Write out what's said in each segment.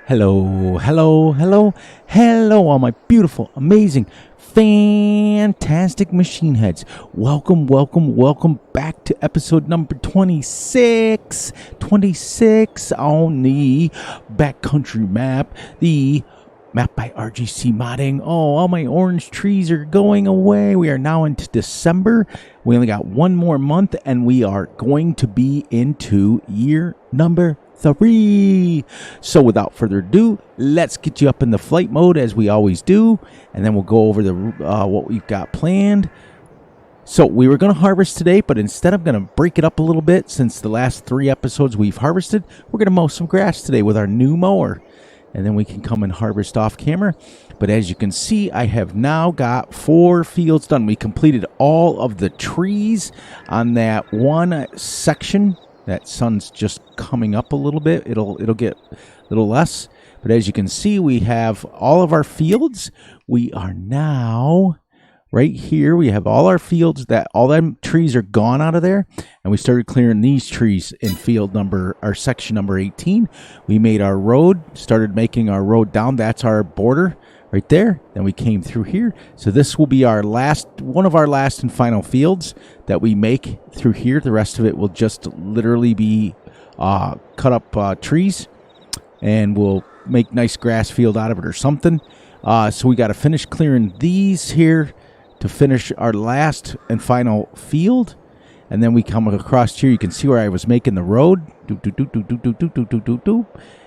Hello, hello, hello, hello, all my beautiful, amazing, fantastic machine heads. Welcome, welcome, welcome back to episode number 26. 26 on the backcountry map, the map by RGC Modding. Oh, all my orange trees are going away. We are now into December. We only got one more month, and we are going to be into year number 3. So without further ado, let's get you up in the flight mode as we always do, and then we'll go over the what we've got planned. So we were going to harvest today, but instead I'm going to break it up a little bit. Since the last 3 episodes we've harvested, we're going to mow some grass today with our new mower, and then we can come and harvest off camera. But as you can see, I have now got 4 fields done. We completed all of the trees on that one section. That sun's just coming up a little bit. It'll get a little less. But as you can see, we have all of our fields. We are now right here. We have all our fields. All them trees are gone out of there. And we started clearing these trees in section number 18. We made our road, started making our road down. That's our border right there. Then we came through here. So this will be one of our last and final fields that we make through here. The rest of it will just literally be cut up trees, and we'll make nice grass field out of it or something. So we got to finish clearing these here to finish our last and final field. And then we come across here. You can see where I was making the road.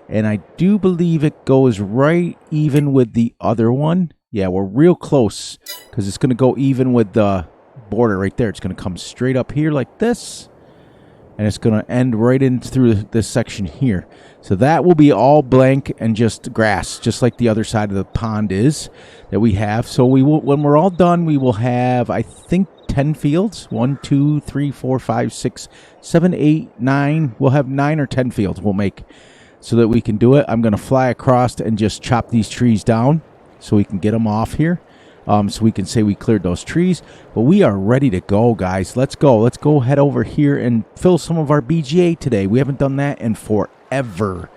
And I do believe it goes right even with the other one. Yeah, we're real close because it's going to go even with the border right there. It's going to come straight up here like this. And it's going to end right in through this section here. So that will be all blank and just grass, just like the other side of the pond is that we have. So when we're all done, we will have, I think, 10 fields. 1, 2, 3, 4, 5, 6, 7, 8, 9. We'll have 9 or 10 fields we'll make so that we can do it. I'm going to fly across and just chop these trees down so we can get them off here. So we can say we cleared those trees. But we are ready to go, guys. Let's go. Let's go head over here and fill some of our BGA today. We haven't done that in forever.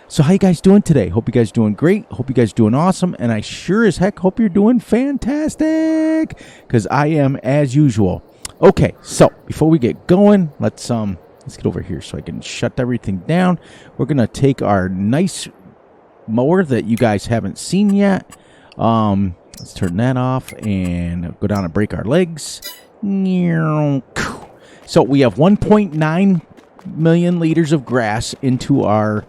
So how you guys doing today? Hope you guys doing great. Hope you guys doing awesome. And I sure as heck hope you're doing fantastic, because I am as usual. Okay, so before we get going, let's get over here so I can shut everything down. We're going to take our nice mower that you guys haven't seen yet. Let's turn that off and go down and break our legs. So we have 1.9 million liters of grass into our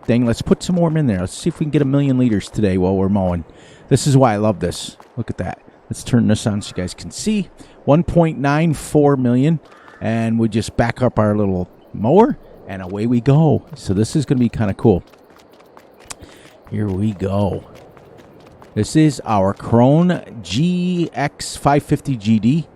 thing. Let's put some more in there. Let's see if we can get 1 million liters today while we're mowing. This is why I love this. Look at that. Let's turn this on so you guys can see. 1.94 million. And we just back up our little mower and away we go. So this is going to be kind of cool. Here we go. This is our Krone GX550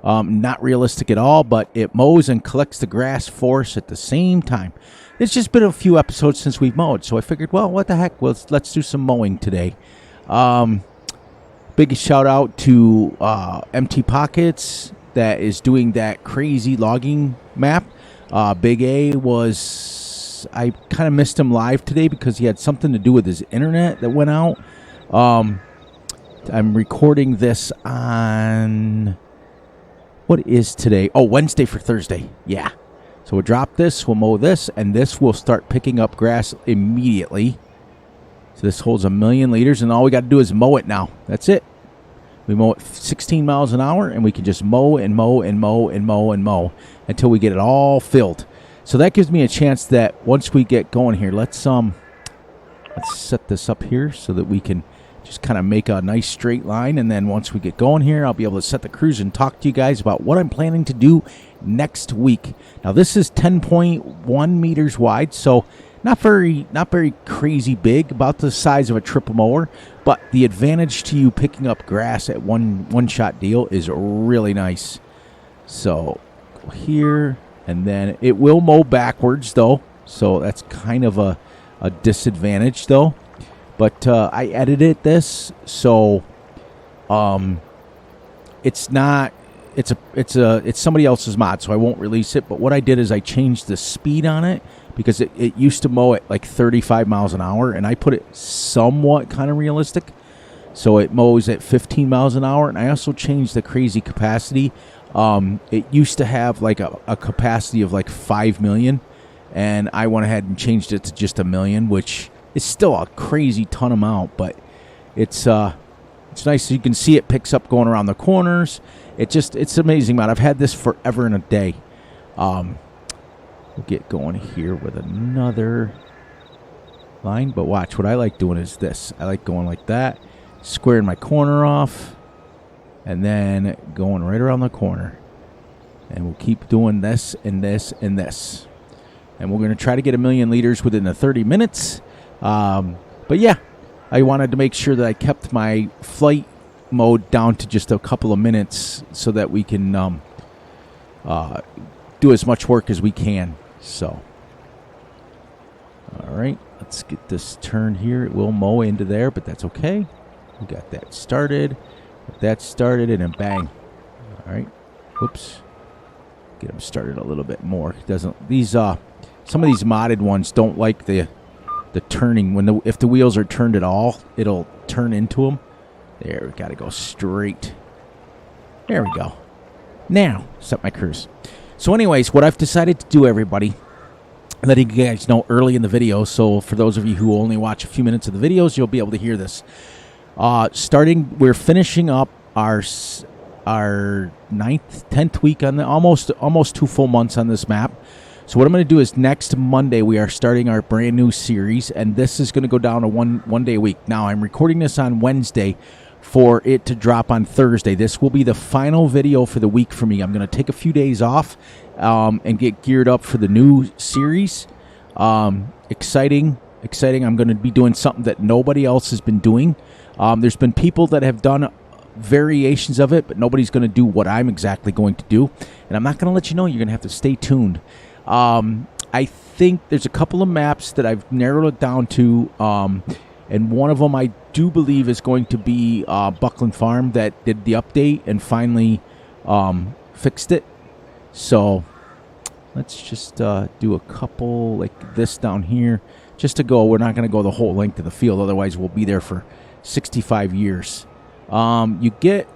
GD. Not realistic at all, but it mows and collects the grass for us at the same time. It's just been a few episodes since we've mowed, so I figured, well, what the heck? Well, let's do some mowing today. Big shout out to MT Pockets that is doing that crazy logging map. Big A I kind of missed him live today because he had something to do with his internet that went out. I'm recording this on, what is today? Oh, Wednesday for Thursday. Yeah. So we'll drop this, we'll mow this, and this will start picking up grass immediately. So this holds 1 million liters, and all we got to do is mow it now. That's it. We mow it 16 miles an hour, and we can just mow and mow and mow and mow and mow until we get it all filled. So that gives me a chance that once we get going here, let's set this up here so that we can just kind of make a nice straight line. And then once we get going here, I'll be able to set the cruise and talk to you guys about what I'm planning to do next week. Now, this is 10.1 meters wide, so not very crazy big, about the size of a triple mower. But the advantage to you picking up grass at one-shot deal is really nice. So here, and then it will mow backwards, though. So that's kind of a disadvantage, though. But I edited this, so it's not it's somebody else's mod, so I won't release it. But what I did is I changed the speed on it because it used to mow at like 35 miles an hour, and I put it somewhat kind of realistic. So it mows at 15 miles an hour, and I also changed the crazy capacity. It used to have like a capacity of like 5 million, and I went ahead and changed it to just 1 million, which is still a crazy ton amount, but it's nice. You can see it picks up going around the corners. It's amazing, man. I've had this forever and a day. We'll get going here with another line, but watch, what I like doing is this. I like going like that, squaring my corner off, and then going right around the corner. And we'll keep doing this and this and this. And we're going to try to get 1 million liters within the 30 minutes. But yeah, I wanted to make sure that I kept my flight mode down to just a couple of minutes so that we can do as much work as we can. So, all right, let's get this turn here. It will mow into there, but that's okay. We got that started. Get that started, and then bang. All right. Oops. Get them started a little bit more. These some of these modded ones don't like the turning. If the wheels are turned at all, it'll turn into them. There, we got to go straight. There we go. Now, set my cruise. So anyways, what I've decided to do, everybody, letting you guys know early in the video, so for those of you who only watch a few minutes of the videos, you'll be able to hear this. We're finishing up our 9th, 10th week on the almost 2 full months on this map. So what I'm going to do is next Monday we are starting our brand new series, and this is going to go down to one day a week. Now I'm recording this on Wednesday for it to drop on Thursday. This will be the final video for the week for me. I'm going to take a few days off and get geared up for the new series. Exciting. I'm going to be doing something that nobody else has been doing. There's been people that have done variations of it, but nobody's going to do what I'm exactly going to do. And I'm not going to let you know. You're going to have to stay tuned. I think there's a couple of maps that I've narrowed it down to, and one of them I do believe is going to be Buckland Farm, that did the update and finally fixed it. So let's just do a couple like this down here just to go. We're not going to go the whole length of the field, otherwise we'll be there for 65 years. You get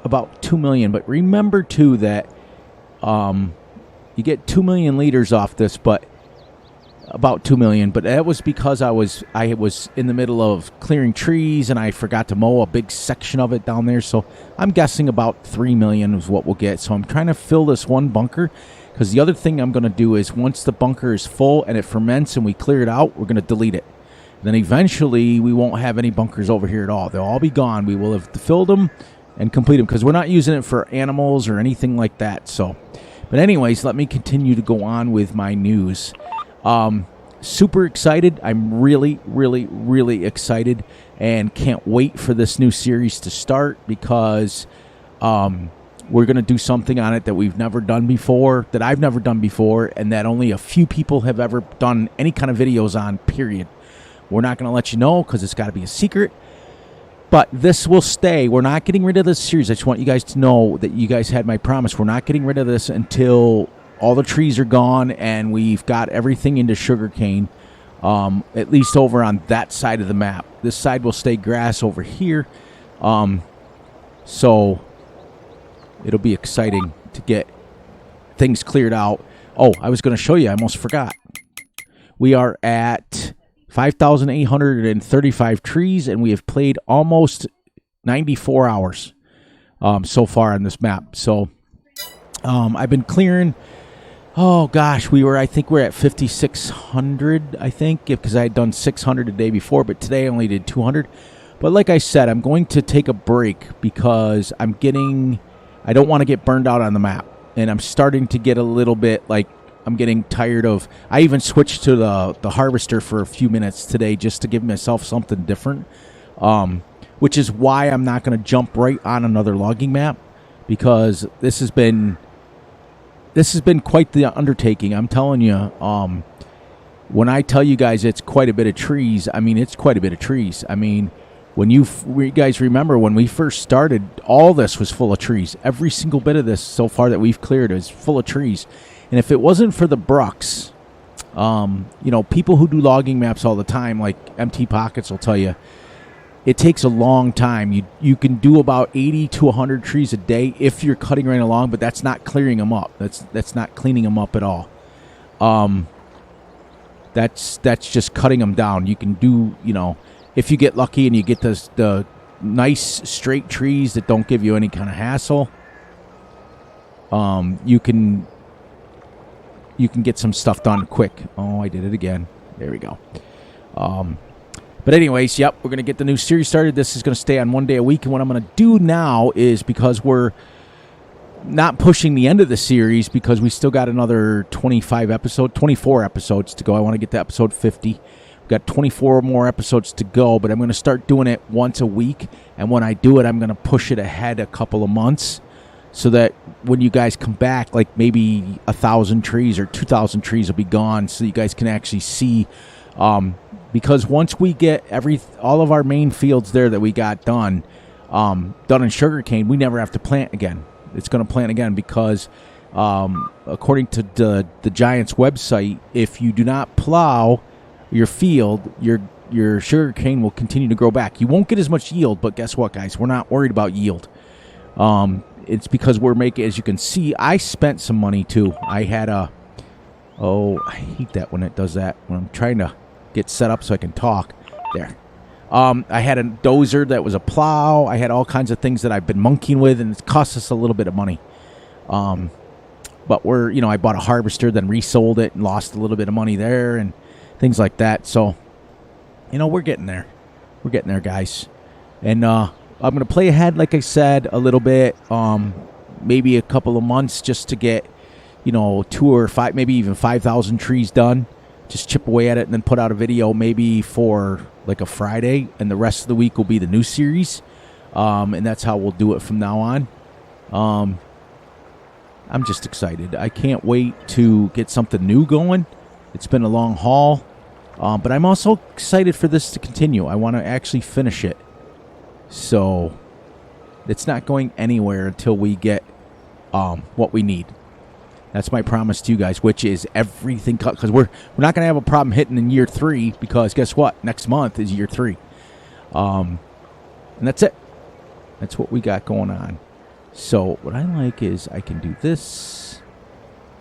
about 2 million, but remember too that you get 2 million liters off this, but about 2 million. But that was because I was in the middle of clearing trees and I forgot to mow a big section of it down there. So I'm guessing about 3 million is what we'll get. So I'm trying to fill this one bunker, because the other thing I'm going to do is once the bunker is full and it ferments and we clear it out, we're going to delete it. Then eventually we won't have any bunkers over here at all. They'll all be gone. We will have filled them and complete them, because we're not using it for animals or anything like that. So. But anyways, let me continue to go on with my news. Super excited. I'm really, really, really excited and can't wait for this new series to start, because we're going to do something on it that we've never done before, that I've never done before, and that only a few people have ever done any kind of videos on, period. We're not going to let you know because it's got to be a secret. But this will stay. We're not getting rid of this series. I just want you guys to know that you guys had my promise. We're not getting rid of this until all the trees are gone and we've got everything into sugarcane, at least over on that side of the map. This side will stay grass over here. So it'll be exciting to get things cleared out. Oh, I was going to show you. I almost forgot. We are at 5,835 trees, and we have played almost 94 hours so far on this map. So I've been clearing. Oh gosh, I think we're at 5,600. I think, because I had done 600 the day before, but today I only did 200. But like I said, I'm going to take a break because I don't want to get burned out on the map, and I'm starting to get a little bit like. I'm getting tired of. I even switched to the harvester for a few minutes today just to give myself something different, which is why I'm not going to jump right on another logging map, because this has been quite the undertaking. I'm telling you, when I tell you guys it's quite a bit of trees, I mean it's quite a bit of trees. I mean, when you guys remember when we first started, all this was full of trees. Every single bit of this so far that we've cleared is full of trees. And if it wasn't for the brucks, People who do logging maps all the time, like MT Pockets, will tell you it takes a long time. You can do about 80 to 100 trees a day if you're cutting right along, but that's not clearing them up. That's not cleaning them up at all. That's just cutting them down. You can do, if you get lucky and you get the nice straight trees that don't give you any kind of hassle, you can get some stuff done quick. Oh, I did it again. There we go. But anyways, yep, we're going to get the new series started. This is going to stay on 1 day a week. And what I'm going to do now is, because we're not pushing the end of the series, because we still got another 24 episodes to go. I want to get to episode 50. We've got 24 more episodes to go, but I'm going to start doing it once a week. And when I do it, I'm going to push it ahead a couple of months, so that when you guys come back, like maybe 1,000 trees or 2,000 trees will be gone, so you guys can actually see. Because once we get all of our main fields there that we got done in sugarcane, we never have to plant again. It's going to plant again because, according to the Giants website, if you do not plow your field, your sugarcane will continue to grow back. You won't get as much yield, but guess what, guys? We're not worried about yield. It's because we're making, as you can see, I spent some money too. I had I hate that when it does that, when I'm trying to get set up so I can talk. There. I had a dozer that was a plow. I had all kinds of things that I've been monkeying with, and it cost us a little bit of money. But I bought a harvester, then resold it and lost a little bit of money there and things like that. So, we're getting there. We're getting there, guys. And I'm going to play ahead, like I said, a little bit, maybe a couple of months, just to get, 2 or 5, maybe even 5,000 trees done. Just chip away at it and then put out a video maybe for like a Friday, and the rest of the week will be the new series. And that's how we'll do it from now on. I'm just excited. I can't wait to get something new going. It's been a long haul. But I'm also excited for this to continue. I want to actually finish it. So it's not going anywhere until we get what we need. That's my promise to you guys, which is everything cut, because we're not going to have a problem hitting in year 3, because guess what? Next month is year 3. And that's it. That's what we got going on. So what I like is I can do this,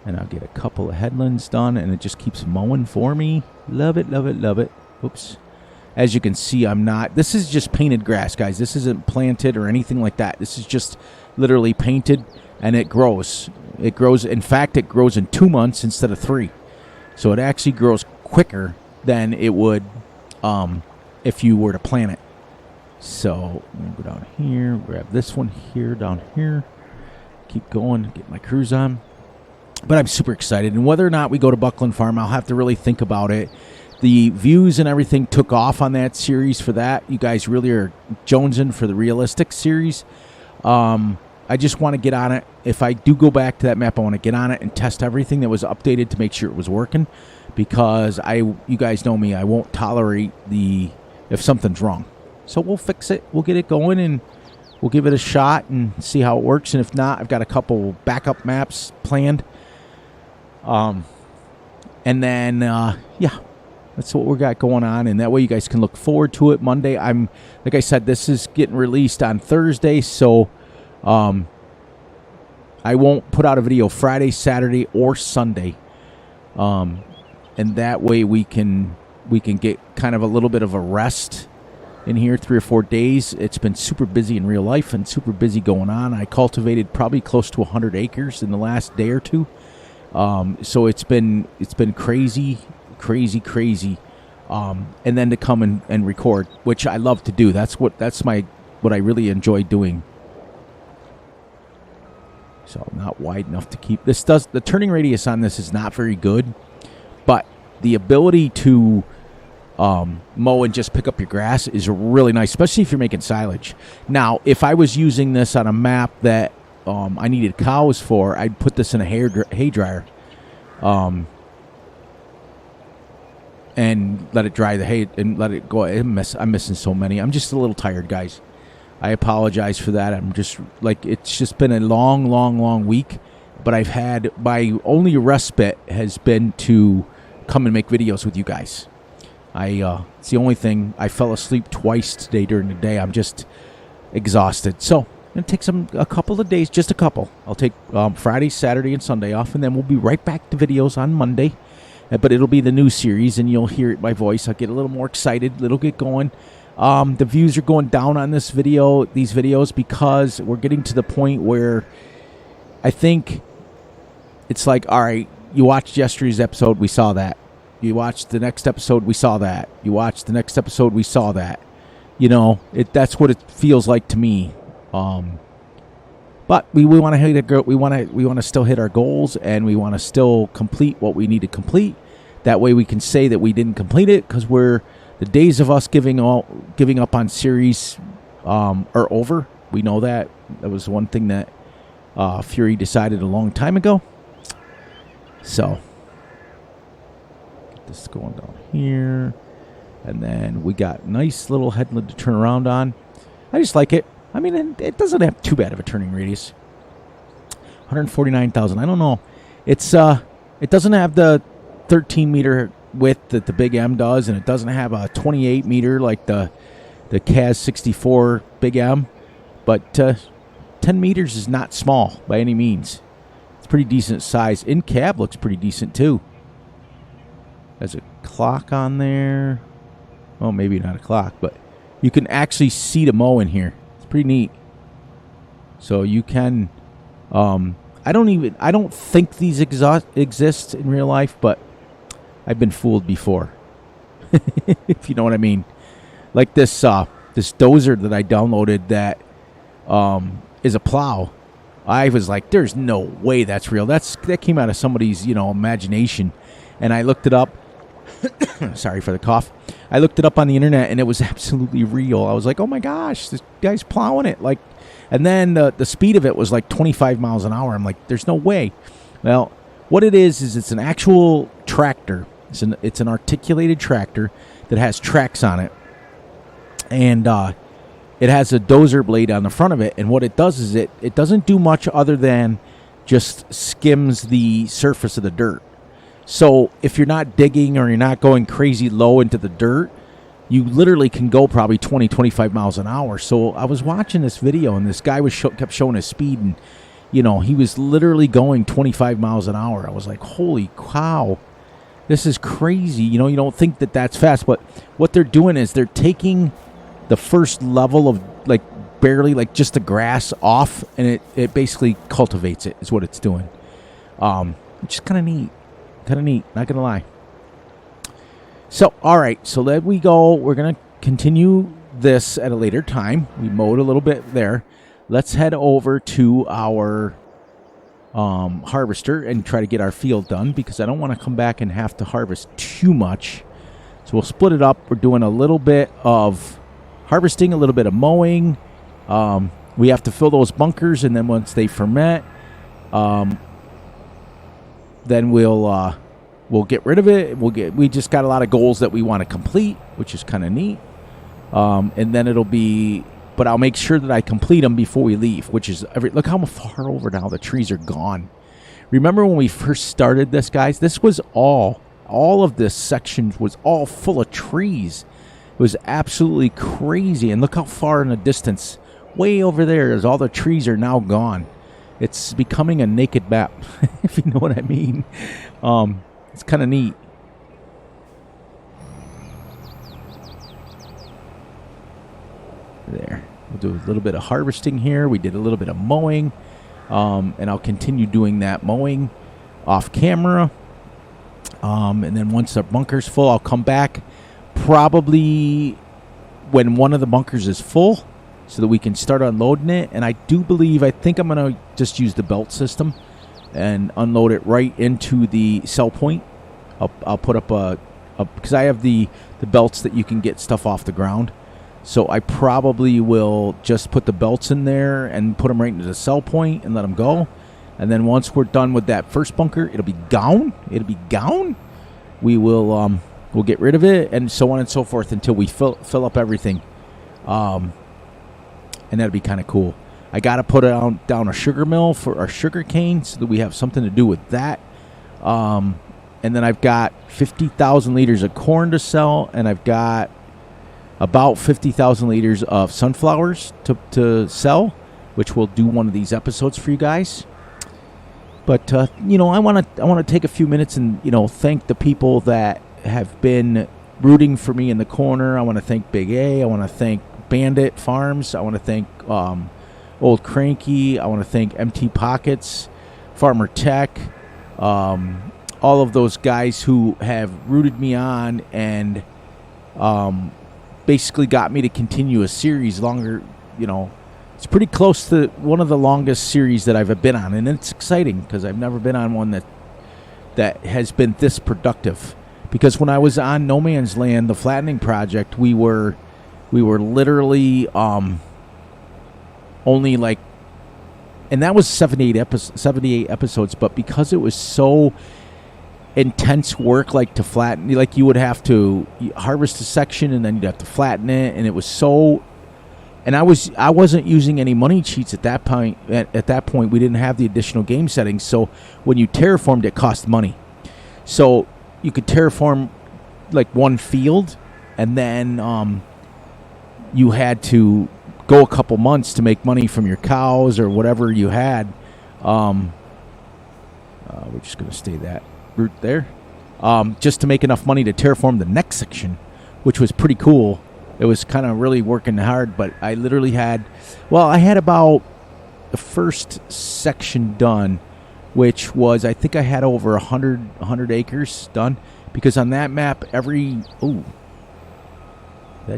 and I'll get a couple of headlands done, and it just keeps mowing for me. Love it, love it, love it. Oops. As you can see, this is just painted grass, guys. This isn't planted or anything like that. This is just literally painted, and it grows. It grows. In fact, it grows in 2 months instead of 3. So it actually grows quicker than it would if you were to plant it. So I'm going to go down here, grab this one here, down here, keep going, get my cruise on. But I'm super excited. And whether or not we go to Buckland Farm, I'll have to really think about it. The views and everything took off on that series for that. You guys really are jonesing for the realistic series. I just want to get on it. If I do go back to that map, I want to get on it and test everything that was updated to make sure it was working, because you guys know me, I won't tolerate if something's wrong. So we'll fix it. We'll get it going, and we'll give it a shot and see how it works. And if not, I've got a couple backup maps planned. And then, that's what we got going on, and that way you guys can look forward to it. Monday, like I said, this is getting released on Thursday, so I won't put out a video Friday, Saturday, or Sunday, and that way we can get kind of a little bit of a rest in here, 3 or 4 days. It's been super busy in real life and super busy going on. I cultivated probably close to 100 acres in the last day or two, so it's been crazy. And then to come and record, which I love to do. That's what I really enjoy doing. So not wide enough to keep this. The turning radius on this is not very good, but the ability to mow and just pick up your grass is really nice, especially if you're making silage. Now, if I was using this on a map that I needed cows for, I'd put this in a hay dryer. And let it dry the hay and let it go. I'm missing so many. I'm just a little tired, guys. I apologize for that. I'm just it's just been a long week. But I've had my only respite has been to come and make videos with you guys. It's the only thing. I fell asleep twice today during the day. I'm just exhausted. So I'm going to take a couple of days, just a couple. I'll take Friday, Saturday, and Sunday off, and then we'll be right back to videos on Monday. But it'll be the new series, and you'll hear it my voice. I'll get a little more excited. It'll get going. The views are going down on these videos, because we're getting to the point where I think it's like, all right, you watched yesterday's episode, we saw that. You watched the next episode, we saw that. You watched the next episode, we saw that. You know, that's what it feels like to me. But we want to hit we want to still hit our goals, and we want to still complete what we need to complete. That way we can say that we didn't complete it, because the days of us giving up on series are over. We know that. That was one thing that Fury decided a long time ago. So get this going down here, and then we got nice little headland to turn around on. I just like it. I mean, it doesn't have too bad of a turning radius. 149,000. I don't know. It doesn't have the 13 meter width that the Big M does, and it doesn't have a 28 meter like the CAS 64 Big M. But 10 meters is not small by any means. It's pretty decent size. In cab looks pretty decent too. There's a clock on there. Well, maybe not a clock, but you can actually see the mow in here. Pretty neat. So you can I don't think these exist in real life, but I've been fooled before. If you know what I mean. Like this dozer that I downloaded that is a plow. I was like, there's no way that's real. That came out of somebody's, imagination. And I looked it up. Sorry for the cough. I looked it up on the internet, and it was absolutely real. I was like, oh my gosh, this guy's plowing it. And then the speed of it was like 25 miles an hour. I'm like, there's no way. Well, what it is it's an actual tractor. It's an articulated tractor that has tracks on it. And it has a dozer blade on the front of it. And what it does is it doesn't do much other than just skims the surface of the dirt. So if you're not digging or you're not going crazy low into the dirt, you literally can go probably 20, 25 miles an hour. So I was watching this video, and this guy kept showing his speed, and, he was literally going 25 miles an hour. I was like, holy cow, this is crazy. You don't think that that's fast, but what they're doing is they're taking the first level of barely just the grass off, and it basically cultivates it is what it's doing. Which is kind of neat. Not gonna lie. So, all right, so let we go. We're gonna continue this at a later time. We mowed a little bit there. Let's head over to our harvester and try to get our field done, because I don't want to come back and have to harvest too much. So we'll split it up. We're doing a little bit of harvesting, a little bit of mowing. We have to fill those bunkers, and then once they ferment, then we'll get rid of it. We just got a lot of goals that we want to complete, which is kind of neat. And then but I'll make sure that I complete them before we leave, which is look how far over now the trees are gone. Remember when we first started this, guys? This was all of this section was all full of trees. It was absolutely crazy. And look how far in the distance, way over there, is all the trees are now gone. It's becoming a naked map, if you know what I mean. It's kind of neat. There. We'll do a little bit of harvesting here. We did a little bit of mowing. And I'll continue doing that mowing off camera. And then once the bunker's full, I'll come back probably when one of the bunkers is full, so that we can start unloading it. And I think I'm going to just use the belt system and unload it right into the sell point. I'll put up because I have the belts that you can get stuff off the ground. So I probably will just put the belts in there and put them right into the sell point and let them go. And then once we're done with that first bunker, it'll be gone. We will we'll get rid of it, and so on and so forth until we fill up everything. And that'd be kind of cool. I got to put down a sugar mill for our sugar cane so that we have something to do with that. and then I've got 50,000 liters of corn to sell, and I've got about 50,000 liters of sunflowers to sell, which we'll do one of these episodes for you guys. But you know, I want to take a few minutes and, you know, thank the people that have been rooting for me in the corner. I want to thank Big A. I want to thank Bandit Farms. I want to thank Old Cranky. I want to thank MT Pockets, Farmer Tech, all of those guys who have rooted me on and basically got me to continue a series longer. You know, it's pretty close to one of the longest series that I've been on, and it's exciting because I've never been on one that has been this productive. Because when I was on No Man's Land, the flattening project, we were literally only like, and that was 78 episodes, but because it was so intense work, like to flatten, like you would have to harvest a section and then you'd have to flatten it, and it was so, and I wasn't using any money cheats at that point. At that point, we didn't have the additional game settings, so when you terraformed, it cost money. So you could terraform like one field, and then you had to go a couple months to make money from your cows or whatever you had. We're just going to stay that route there. Just to make enough money to terraform the next section, which was pretty cool. It was kind of really working hard, but I literally had about the first section done, which was, I think I had over 100 acres done, because on that map, that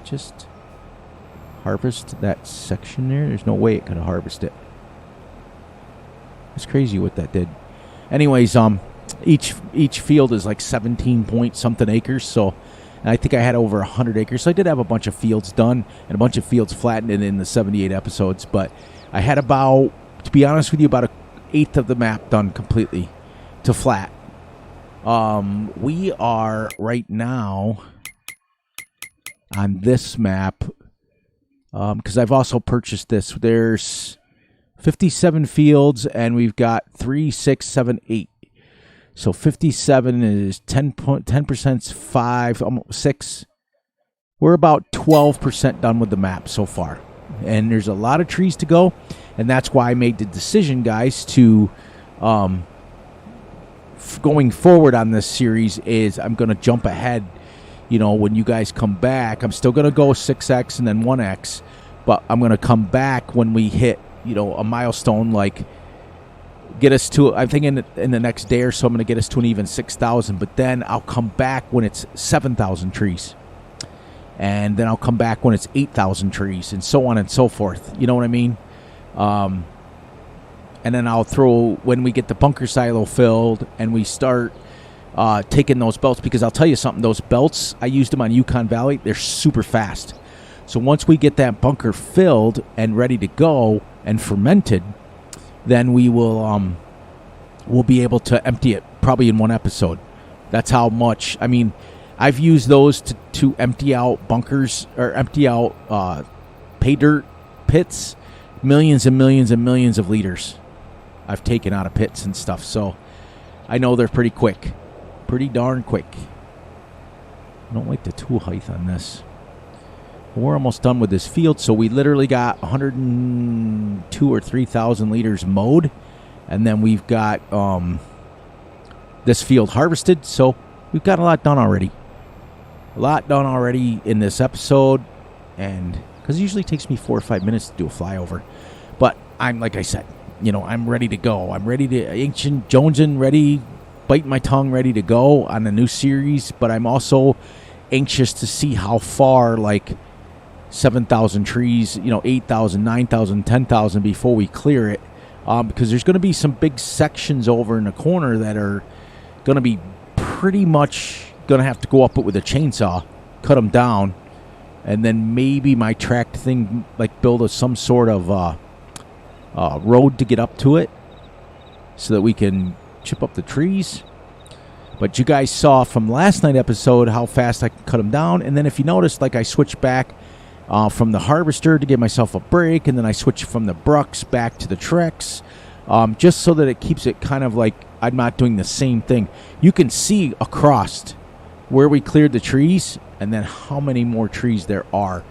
just harvest that section there? There's no way it could have harvested it. It's crazy what that did. Anyways, each field is like 17 point something acres, so and I think I had over 100 acres. So I did have a bunch of fields done and a bunch of fields flattened in the 78 episodes, but I had about, to be honest with you, about 1/8 of the map done completely to flat. We are right now on this map, because I've also purchased this. There's 57 fields, and we've got 3, 6, 7, 8. So 57 is 10%'s 5, almost 6. We're about 12% done with the map so far. And there's a lot of trees to go. And that's why I made the decision, guys, to going forward on this series is I'm going to jump ahead. You know, when you guys come back, I'm still going to go 6x and then 1x. But I'm going to come back when we hit, you know, a milestone, like get us to, I think in the next day or so, I'm going to get us to an even 6,000. But then I'll come back when it's 7,000 trees. And then I'll come back when it's 8,000 trees, and so on and so forth. You know what I mean? And then I'll throw, when we get the bunker silo filled and we start taking those belts, because I'll tell you something, those belts, I used them on Yukon Valley. They're super fast. So once we get that bunker filled and ready to go and fermented, then we will we'll be able to empty it probably in one episode. That's how much. I mean, I've used those to empty out bunkers or empty out pay dirt pits, millions and millions and millions of liters I've taken out of pits and stuff. So I know they're pretty quick, pretty darn quick. I don't like the tool height on this. We're almost done with this field, so we literally got 102 or 3,000 liters mowed, and then we've got this field harvested, so we've got a lot done already. A lot done already in this episode, and because it usually takes me 4 or 5 minutes to do a flyover, but I'm, like I said, you know, I'm ready to go. I'm ready to, ancient Jonesin, ready, biting my tongue, ready to go on the new series, but I'm also anxious to see how far, like, 7,000 trees, you know, 8,000, 9,000, 10,000 before we clear it, because there's going to be some big sections over in the corner that are going to be pretty much going to have to go up it with a chainsaw, cut them down, and then maybe my tracked thing, like build some sort of road to get up to it so that we can chip up the trees. But you guys saw from last night's episode how fast I can cut them down, and then if you notice, like I switched back from the harvester to give myself a break, and then I switch from the brucks back to the Trex, just so that it keeps it kind of like I'm not doing the same thing. You can see across where we cleared the trees and then how many more trees there are.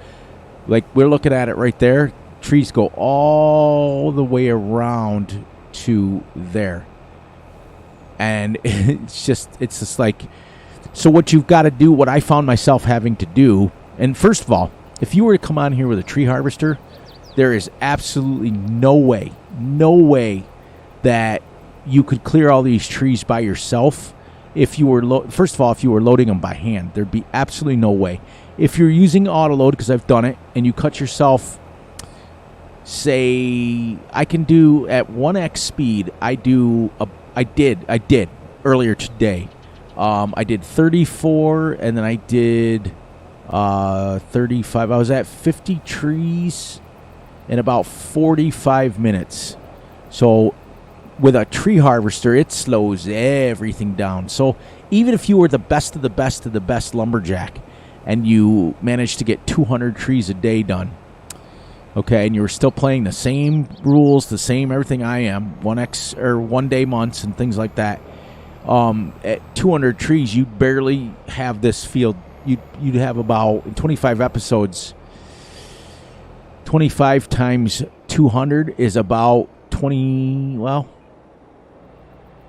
Like, we're looking at it right there. Trees go all the way around to there. And it's just like, so what you've got to do, what I found myself having to do, and first of all, if you were to come on here with a tree harvester, there is absolutely no way that you could clear all these trees by yourself. If you were, first of all, if you were loading them by hand, there'd be absolutely no way. If you're using auto load, because I've done it, and you cut yourself, say, I can do at 1x speed, I did earlier today. I did 34, and then I did 35. I was at 50 trees in about 45 minutes. So with a tree harvester, it slows everything down. So even if you were the best of the best of the best lumberjack and you managed to get 200 trees a day done, okay, and you were still playing the same rules, the same everything I am, 1x or 1 day months and things like that, at 200 trees, you barely have this field. You'd have about 25 episodes. 25 times 200 is about 20, well,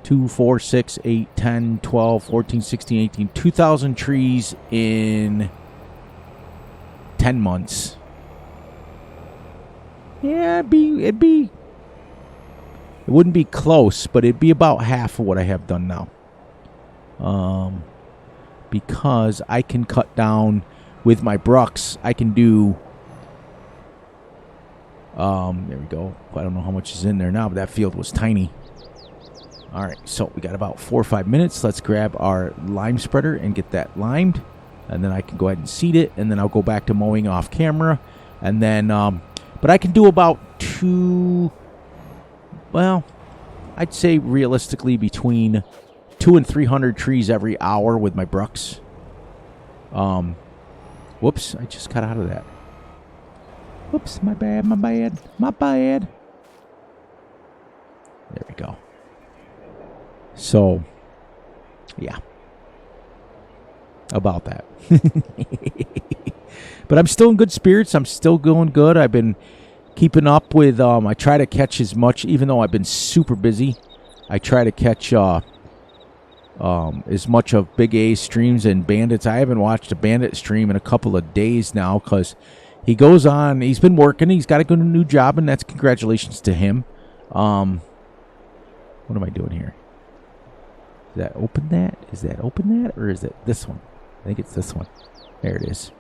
2, 4, 6, 8, 10, 12, 14, 16, 18, 2,000 trees in 10 months. Yeah, it wouldn't be close, but it'd be about half of what I have done now. Because I can cut down with my brucks, I can do, there we go. I don't know how much is in there now, but that field was tiny. All right, so we got about 4 or 5 minutes. Let's grab our lime spreader and get that limed, and then I can go ahead and seed it, and then I'll go back to mowing off camera, and then, but I can do about I'd say realistically between 200 and 300 trees every hour with my brucks. Whoops, I just got out of that. Whoops, my bad. There we go. So, yeah. About that. But I'm still in good spirits. I'm still going good. I've been keeping up with, I try to catch as much, even though I've been super busy. I try to catch as much of Big A's streams and Bandits. I haven't watched a Bandit stream in a couple of days now because he goes on. He's been working. He's got a good new job, and that's congratulations to him. What am I doing here? Is that open that? Is that open that? Or is it this one? I think it's this one. There it is.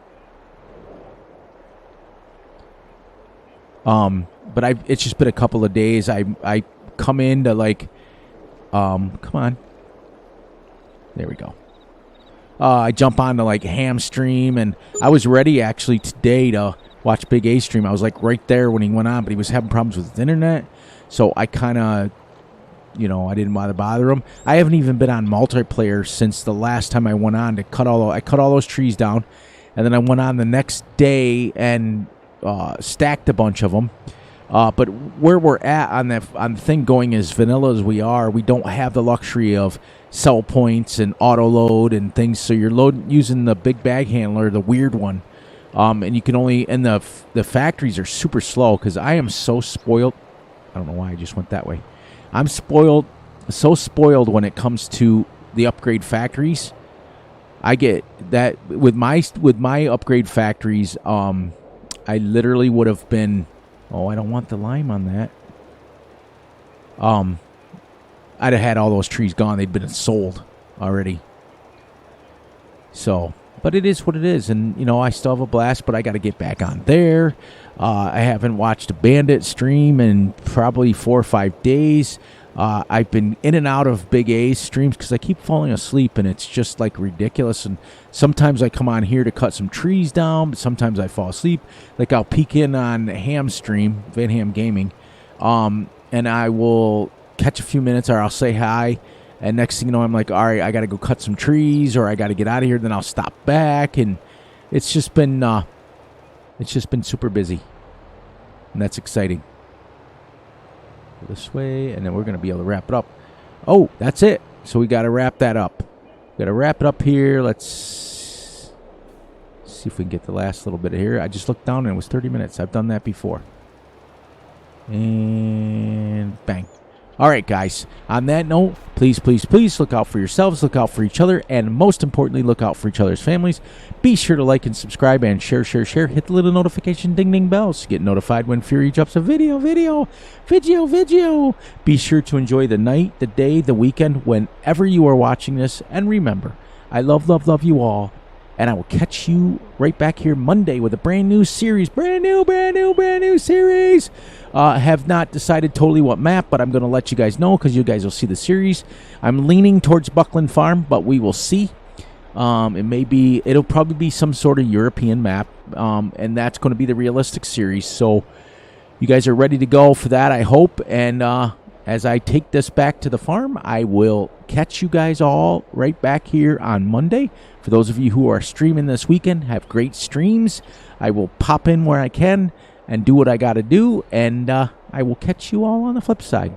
But it's just been a couple of days. I come in to like, come on. There we go. I jump on to like Ham stream, and I was ready actually today to watch Big A stream. I was like right there when he went on, but he was having problems with his internet. So I kind of, I didn't want to bother him. I haven't even been on multiplayer since the last time I went on to cut all those trees down, and then I went on the next day and stacked a bunch of them. But where we're at on the thing going as vanilla as we are, we don't have the luxury of sell points and auto load and things. So you're using the big bag handler, the weird one, and you can only, and the factories are super slow because I am so spoiled. I don't know why I just went that way. I'm so spoiled when it comes to the upgrade factories. I get that with my upgrade factories. I literally would have been. Oh, I don't want the lime on that. I'd have had all those trees gone. They'd been sold already. So, but it is what it is. And, I still have a blast, but I got to get back on there. I haven't watched a Bandit stream in probably 4 or 5 days. I've been in and out of Big A's streams because I keep falling asleep, and it's just like ridiculous. And sometimes I come on here to cut some trees down, but sometimes I fall asleep. Like I'll peek in on Ham stream, Van Ham Gaming, and I will catch a few minutes, or I'll say hi, and next thing you know, I'm like, all right, I got to go cut some trees, or I got to get out of here. Then I'll stop back, and it's just been super busy, and that's exciting. This way, and then we're going to be able to wrap it up. Oh, that's it. So we got to wrap that up. Got to wrap it up here. Let's see if we can get the last little bit of here. I just looked down and it was 30 minutes. I've done that before. And bang. All right, guys. On that note, please, please, please look out for yourselves, look out for each other, and most importantly, look out for each other's families. Be sure to like and subscribe and share. Hit the little notification ding bells to get notified when Fury drops a video. Be sure to enjoy the night, the day, the weekend, whenever you are watching this. And remember, I love you all. And I will catch you right back here Monday with a brand new series. Brand new series. Have not decided totally what map, but I'm going to let you guys know because you guys will see the series. I'm leaning towards Buckland Farm, but we will see. It'll probably be some sort of European map, and that's going to be the realistic series. So you guys are ready to go for that, I hope. And as I take this back to the farm, I will catch you guys all right back here on Monday. For those of you who are streaming this weekend, have great streams. I will pop in where I can and do what I got to do, and I will catch you all on the flip side.